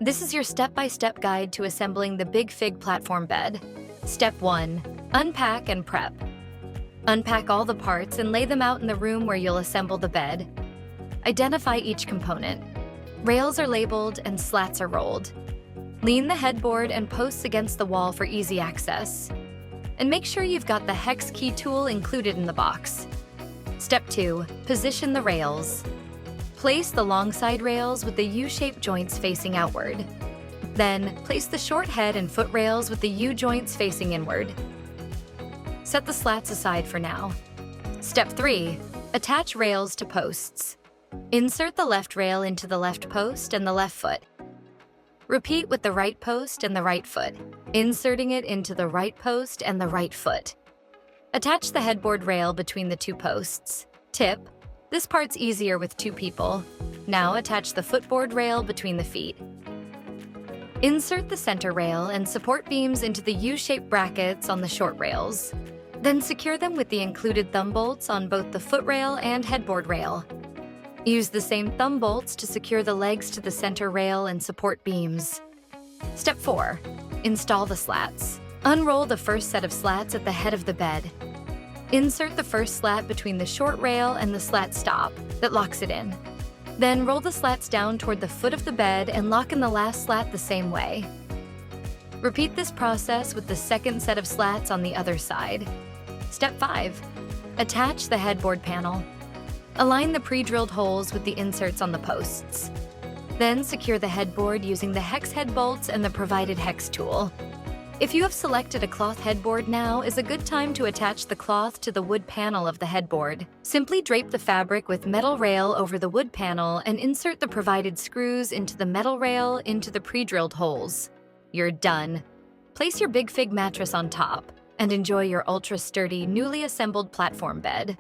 This is your step-by-step guide to assembling the Big Fig platform bed. Step 1. Unpack and prep. Unpack all the parts and lay them out in the room where you'll assemble the bed. Identify each component. Rails are labeled and slats are rolled. Lean the headboard and posts against the wall for easy access. And make sure you've got the hex key tool included in the box. Step 2. Position the rails. Place the long side rails with the U-shaped joints facing outward. Then, place the short head and foot rails with the U-joints facing inward. Set the slats aside for now. Step 3. Attach rails to posts. Insert the left rail into the left post and the left foot. Repeat with the right post and the right foot, inserting it into the right post and the right foot. Attach the headboard rail between the two posts. Tip: this part's easier with 2 people. Now attach the footboard rail between the feet. Insert the center rail and support beams into the U-shaped brackets on the short rails. Then secure them with the included thumb bolts on both the foot rail and headboard rail. Use the same thumb bolts to secure the legs to the center rail and support beams. Step 4. Install the slats. Unroll the first set of slats at the head of the bed. Insert the first slat between the short rail and the slat stop that locks it in. Then roll the slats down toward the foot of the bed and lock in the last slat the same way. Repeat this process with the second set of slats on the other side. Step 5. Attach the headboard panel. Align the pre-drilled holes with the inserts on the posts. Then secure the headboard using the hex head bolts and the provided hex tool. If you have selected a cloth headboard, now is a good time to attach the cloth to the wood panel of the headboard. Simply drape the fabric with metal rail over the wood panel and insert the provided screws into the metal rail into the pre-drilled holes. You're done. Place your Big Fig mattress on top and enjoy your ultra-sturdy, newly assembled platform bed.